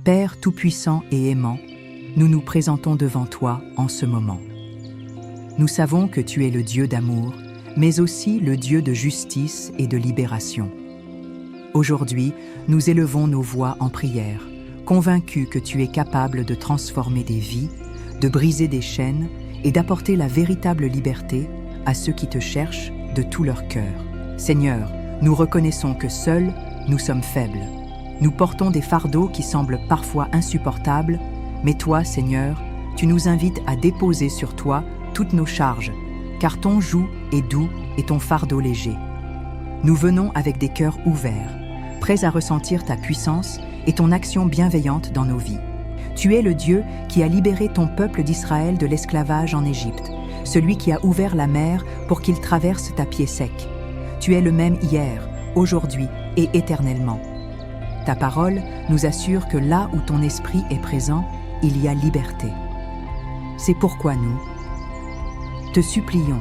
Père tout-puissant et aimant, nous nous présentons devant toi en ce moment. Nous savons que tu es le Dieu d'amour, mais aussi le Dieu de justice et de libération. Aujourd'hui, nous élevons nos voix en prière, convaincus que tu es capable de transformer des vies, de briser des chaînes et d'apporter la véritable liberté à ceux qui te cherchent de tout leur cœur. Seigneur, nous reconnaissons que seuls, nous sommes faibles. Nous portons des fardeaux qui semblent parfois insupportables, mais toi, Seigneur, tu nous invites à déposer sur toi toutes nos charges, car ton joug est doux et ton fardeau léger. Nous venons avec des cœurs ouverts, prêts à ressentir ta puissance et ton action bienveillante dans nos vies. Tu es le Dieu qui a libéré ton peuple d'Israël de l'esclavage en Égypte, celui qui a ouvert la mer pour qu'il traverse à pied sec. Tu es le même hier, aujourd'hui et éternellement. Ta parole nous assure que là où ton esprit est présent, il y a liberté. C'est pourquoi nous te supplions,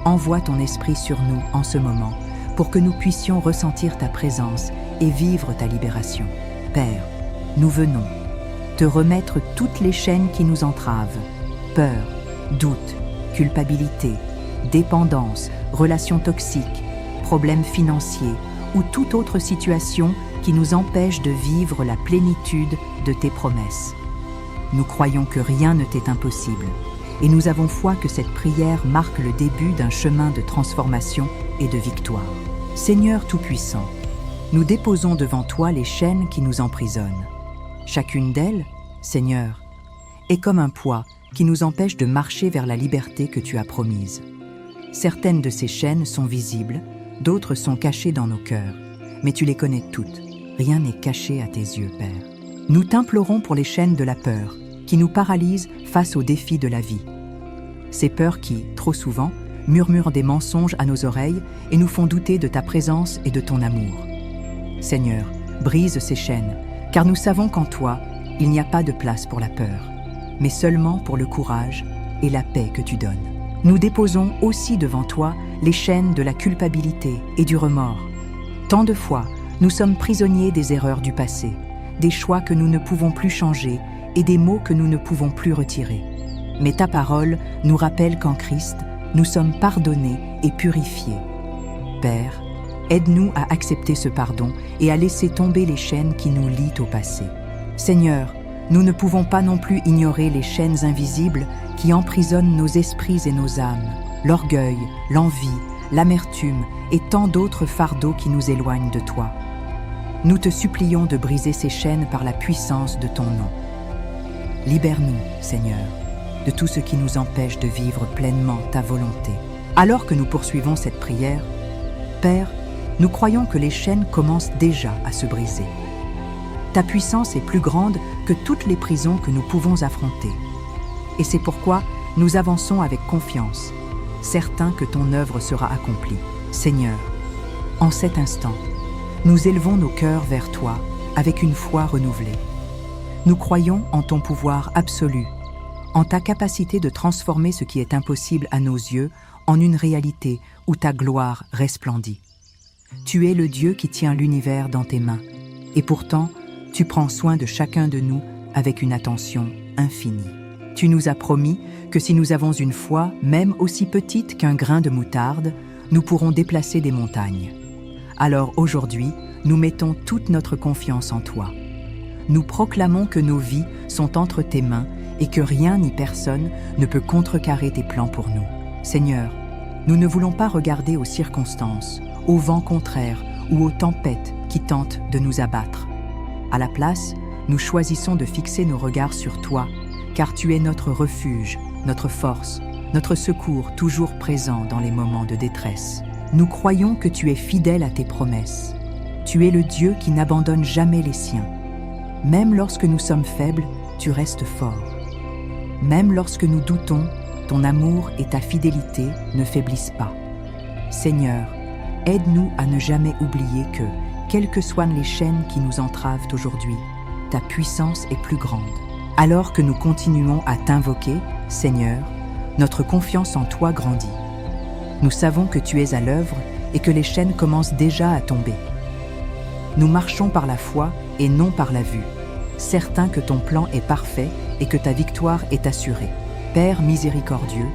envoie ton esprit sur nous en ce moment pour que nous puissions ressentir ta présence et vivre ta libération. Père, nous venons te remettre toutes les chaînes qui nous entravent, peur, doute, culpabilité, dépendance, relations toxiques, problèmes financiers ou toute autre situation qui nous empêche de vivre la plénitude de tes promesses. Nous croyons que rien ne t'est impossible et nous avons foi que cette prière marque le début d'un chemin de transformation et de victoire. Seigneur Tout-Puissant, nous déposons devant toi les chaînes qui nous emprisonnent. Chacune d'elles, Seigneur, est comme un poids qui nous empêche de marcher vers la liberté que tu as promise. Certaines de ces chaînes sont visibles, d'autres sont cachées dans nos cœurs, mais tu les connais toutes. Rien n'est caché à tes yeux, Père. Nous t'implorons pour les chaînes de la peur, qui nous paralysent face aux défis de la vie. Ces peurs qui, trop souvent, murmurent des mensonges à nos oreilles et nous font douter de ta présence et de ton amour. Seigneur, brise ces chaînes, car nous savons qu'en toi, il n'y a pas de place pour la peur, mais seulement pour le courage et la paix que tu donnes. Nous déposons aussi devant toi les chaînes de la culpabilité et du remords. Tant de fois, nous sommes prisonniers des erreurs du passé, des choix que nous ne pouvons plus changer et des maux que nous ne pouvons plus retirer. Mais ta parole nous rappelle qu'en Christ, nous sommes pardonnés et purifiés. Père, aide-nous à accepter ce pardon et à laisser tomber les chaînes qui nous lient au passé. Seigneur, nous ne pouvons pas non plus ignorer les chaînes invisibles qui emprisonnent nos esprits et nos âmes, l'orgueil, l'envie, l'amertume et tant d'autres fardeaux qui nous éloignent de toi. Nous te supplions de briser ces chaînes par la puissance de ton nom. Libère-nous, Seigneur, de tout ce qui nous empêche de vivre pleinement ta volonté. Alors que nous poursuivons cette prière, Père, nous croyons que les chaînes commencent déjà à se briser. Ta puissance est plus grande que toutes les prisons que nous pouvons affronter. Et c'est pourquoi nous avançons avec confiance, certains que ton œuvre sera accomplie. Seigneur, en cet instant, nous élevons nos cœurs vers toi avec une foi renouvelée. Nous croyons en ton pouvoir absolu, en ta capacité de transformer ce qui est impossible à nos yeux en une réalité où ta gloire resplendit. Tu es le Dieu qui tient l'univers dans tes mains, et pourtant, tu prends soin de chacun de nous avec une attention infinie. Tu nous as promis que si nous avons une foi, même aussi petite qu'un grain de moutarde, nous pourrons déplacer des montagnes. Alors aujourd'hui, nous mettons toute notre confiance en toi. Nous proclamons que nos vies sont entre tes mains et que rien ni personne ne peut contrecarrer tes plans pour nous. Seigneur, nous ne voulons pas regarder aux circonstances, aux vents contraires ou aux tempêtes qui tentent de nous abattre. À la place, nous choisissons de fixer nos regards sur toi, car tu es notre refuge, notre force, notre secours toujours présent dans les moments de détresse. Nous croyons que tu es fidèle à tes promesses. Tu es le Dieu qui n'abandonne jamais les siens. Même lorsque nous sommes faibles, tu restes fort. Même lorsque nous doutons, ton amour et ta fidélité ne faiblissent pas. Seigneur, aide-nous à ne jamais oublier que, quelles que soient les chaînes qui nous entravent aujourd'hui, ta puissance est plus grande. Alors que nous continuons à t'invoquer, Seigneur, notre confiance en toi grandit. Nous savons que tu es à l'œuvre et que les chaînes commencent déjà à tomber. Nous marchons par la foi et non par la vue. certains que ton plan est parfait et que ta victoire est assurée. Père miséricordieux,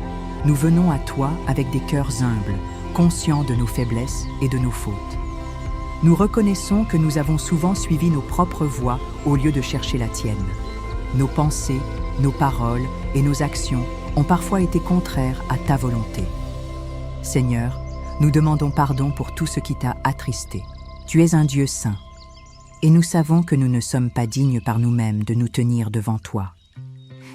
nous venons à toi avec des cœurs humbles, conscients de nos faiblesses et de nos fautes. Nous reconnaissons que nous avons souvent suivi nos propres voies au lieu de chercher la tienne. Nos pensées, nos paroles et nos actions ont parfois été contraires à ta volonté. Seigneur, nous demandons pardon pour tout ce qui t'a attristé. Tu es un Dieu saint, et nous savons que nous ne sommes pas dignes par nous-mêmes de nous tenir devant toi.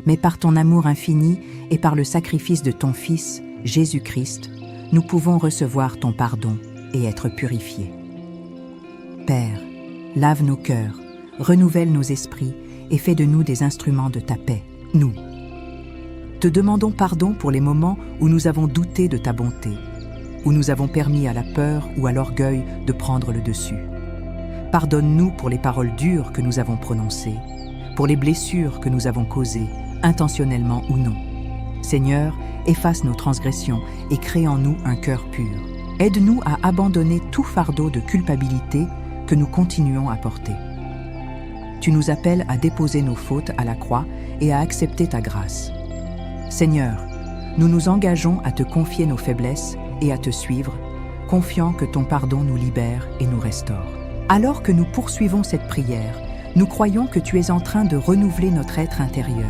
Mais par ton amour infini et par le sacrifice de ton Fils, Jésus-Christ, nous pouvons recevoir ton pardon et être purifiés. Père, lave nos cœurs, renouvelle nos esprits et fais de nous des instruments de ta paix. Nous te demandons pardon pour les moments où nous avons douté de ta bonté, où nous avons permis à la peur ou à l'orgueil de prendre le dessus. Pardonne-nous pour les paroles dures que nous avons prononcées, pour les blessures que nous avons causées, intentionnellement ou non. Seigneur, efface nos transgressions et crée en nous un cœur pur. Aide-nous à abandonner tout fardeau de culpabilité que nous continuons à porter. Tu nous appelles à déposer nos fautes à la croix et à accepter ta grâce. Seigneur, nous nous engageons à te confier nos faiblesses et à te suivre, confiant que ton pardon nous libère et nous restaure. Alors que nous poursuivons cette prière, nous croyons que tu es en train de renouveler notre être intérieur.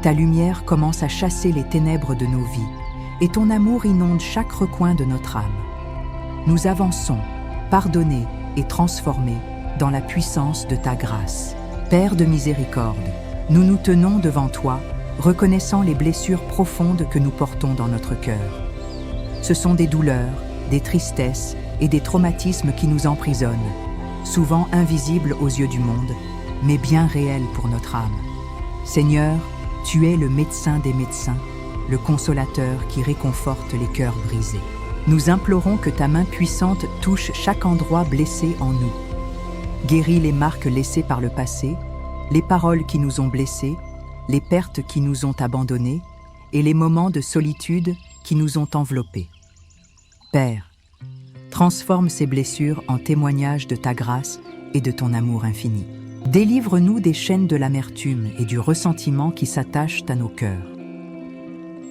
Ta lumière commence à chasser les ténèbres de nos vies, et ton amour inonde chaque recoin de notre âme. Nous avançons, pardonnés et transformés dans la puissance de ta grâce. Père de miséricorde, nous nous tenons devant toi, reconnaissant les blessures profondes que nous portons dans notre cœur. Ce sont des douleurs, des tristesses et des traumatismes qui nous emprisonnent, souvent invisibles aux yeux du monde, mais bien réels pour notre âme. Seigneur, tu es le médecin des médecins, le consolateur qui réconforte les cœurs brisés. Nous implorons que ta main puissante touche chaque endroit blessé en nous. Guéris les marques laissées par le passé, les paroles qui nous ont blessés, les pertes qui nous ont abandonnés et les moments de solitude qui nous ont enveloppés. Père, transforme ces blessures en témoignages de ta grâce et de ton amour infini. Délivre-nous des chaînes de l'amertume et du ressentiment qui s'attachent à nos cœurs.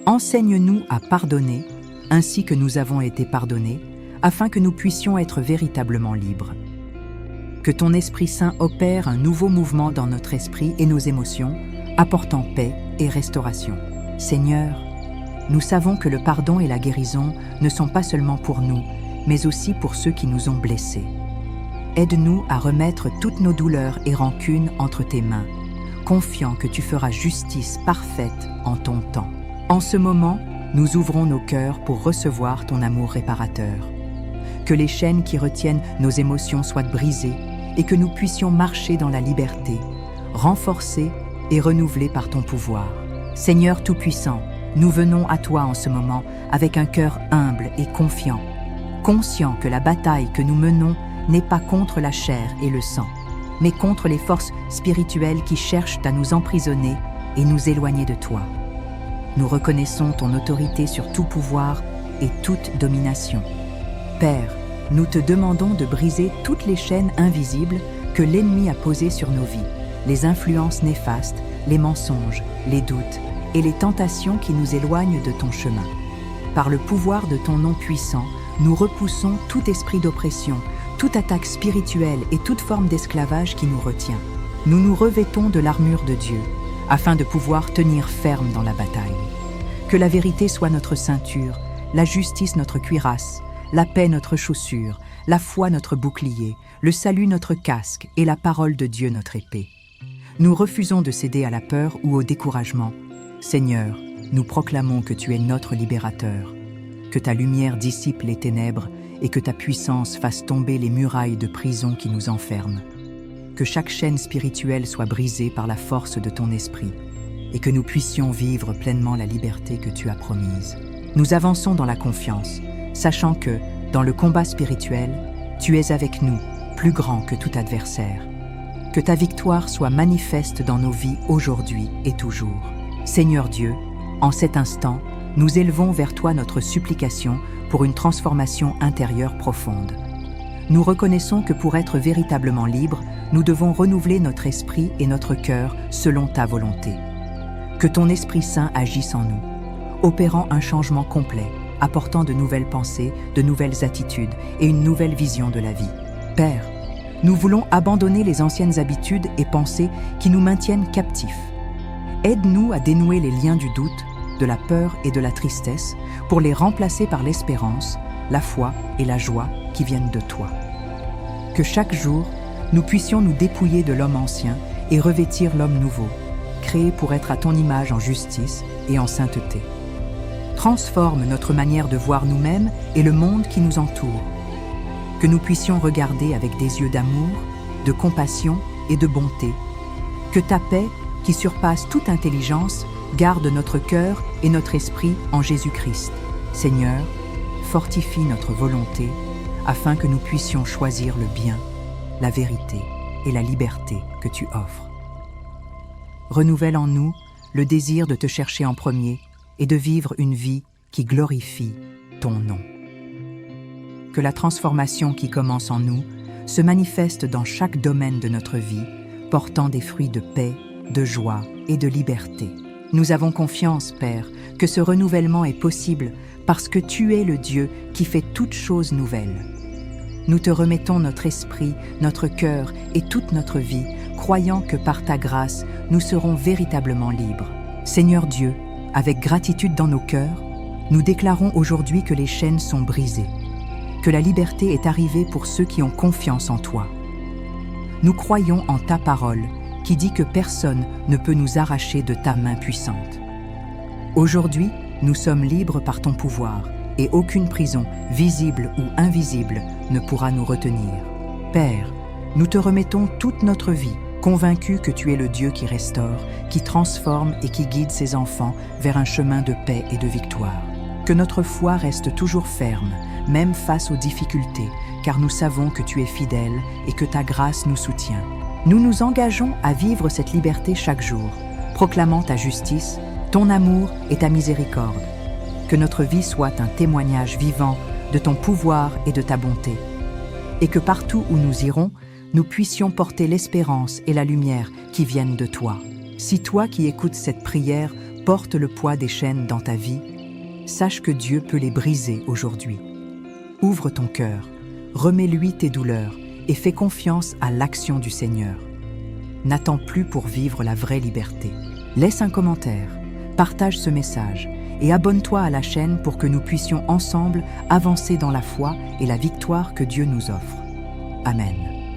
Enseigne-nous à pardonner, ainsi que nous avons été pardonnés, afin que nous puissions être véritablement libres. Que ton Esprit Saint opère un nouveau mouvement dans notre esprit et nos émotions, apportant paix et restauration. Seigneur, nous savons que le pardon et la guérison ne sont pas seulement pour nous, mais aussi pour ceux qui nous ont blessés. Aide-nous à remettre toutes nos douleurs et rancunes entre tes mains, confiant que tu feras justice parfaite en ton temps. En ce moment, nous ouvrons nos cœurs pour recevoir ton amour réparateur. Que les chaînes qui retiennent nos émotions soient brisées et que nous puissions marcher dans la liberté, renforcés et renouvelés par ton pouvoir. Seigneur Tout-Puissant, nous venons à toi en ce moment avec un cœur humble et confiant, conscient que la bataille que nous menons n'est pas contre la chair et le sang, mais contre les forces spirituelles qui cherchent à nous emprisonner et nous éloigner de toi. Nous reconnaissons ton autorité sur tout pouvoir et toute domination. Père, nous te demandons de briser toutes les chaînes invisibles que l'ennemi a posées sur nos vies, les influences néfastes, les mensonges, les doutes et les tentations qui nous éloignent de ton chemin. Par le pouvoir de ton nom puissant, nous repoussons tout esprit d'oppression, toute attaque spirituelle et toute forme d'esclavage qui nous retient. Nous nous revêtons de l'armure de Dieu, afin de pouvoir tenir ferme dans la bataille. Que la vérité soit notre ceinture, la justice notre cuirasse, la paix notre chaussure, la foi notre bouclier, le salut notre casque et la parole de Dieu notre épée. Nous refusons de céder à la peur ou au découragement. Seigneur, nous proclamons que tu es notre libérateur, que ta lumière dissipe les ténèbres et que ta puissance fasse tomber les murailles de prison qui nous enferment. Que chaque chaîne spirituelle soit brisée par la force de ton esprit et que nous puissions vivre pleinement la liberté que tu as promise. Nous avançons dans la confiance, sachant que, dans le combat spirituel, tu es avec nous, plus grand que tout adversaire. Que ta victoire soit manifeste dans nos vies aujourd'hui et toujours. Seigneur Dieu, en cet instant, nous élevons vers toi notre supplication pour une transformation intérieure profonde. nous reconnaissons que pour être véritablement libres, nous devons renouveler notre esprit et notre cœur selon ta volonté. Que ton Esprit Saint agisse en nous, opérant un changement complet, apportant de nouvelles pensées, de nouvelles attitudes et une nouvelle vision de la vie. Père, nous voulons abandonner les anciennes habitudes et pensées qui nous maintiennent captifs. Aide-nous à dénouer les liens du doute, de la peur et de la tristesse pour les remplacer par l'espérance, la foi et la joie qui viennent de toi. Que chaque jour, nous puissions nous dépouiller de l'homme ancien et revêtir l'homme nouveau, créé pour être à ton image en justice et en sainteté. Transforme notre manière de voir nous-mêmes et le monde qui nous entoure. Que nous puissions regarder avec des yeux d'amour, de compassion et de bonté. Que ta paix, qui surpasse toute intelligence, garde notre cœur et notre esprit en Jésus-Christ. Seigneur, fortifie notre volonté afin que nous puissions choisir le bien, la vérité et la liberté que tu offres. Renouvelle en nous le désir de te chercher en premier et de vivre une vie qui glorifie ton nom. Que la transformation qui commence en nous se manifeste dans chaque domaine de notre vie, portant des fruits de paix, de joie et de liberté. Nous avons confiance, Père, que ce renouvellement est possible parce que tu es le Dieu qui fait toutes choses nouvelles. Nous te remettons notre esprit, notre cœur et toute notre vie, croyant que par ta grâce, nous serons véritablement libres. Seigneur Dieu, avec gratitude dans nos cœurs, nous déclarons aujourd'hui que les chaînes sont brisées, que la liberté est arrivée pour ceux qui ont confiance en toi. Nous croyons en ta parole, qui dit que personne ne peut nous arracher de ta main puissante. Aujourd'hui, nous sommes libres par ton pouvoir, et aucune prison, visible ou invisible, ne pourra nous retenir. Père, nous te remettons toute notre vie, convaincus que tu es le Dieu qui restaure, qui transforme et qui guide ses enfants vers un chemin de paix et de victoire. Que notre foi reste toujours ferme, même face aux difficultés, car nous savons que tu es fidèle et que ta grâce nous soutient. Nous nous engageons à vivre cette liberté chaque jour, proclamant ta justice, ton amour et ta miséricorde. Que notre vie soit un témoignage vivant de ton pouvoir et de ta bonté. Et que partout où nous irons, nous puissions porter l'espérance et la lumière qui viennent de toi. Si toi qui écoutes cette prière portes le poids des chaînes dans ta vie, sache que Dieu peut les briser aujourd'hui. Ouvre ton cœur, remets-lui tes douleurs et fais confiance à l'action du Seigneur. N'attends plus pour vivre la vraie liberté. Laisse un commentaire, partage ce message et abonne-toi à la chaîne pour que nous puissions ensemble avancer dans la foi et la victoire que Dieu nous offre. Amen.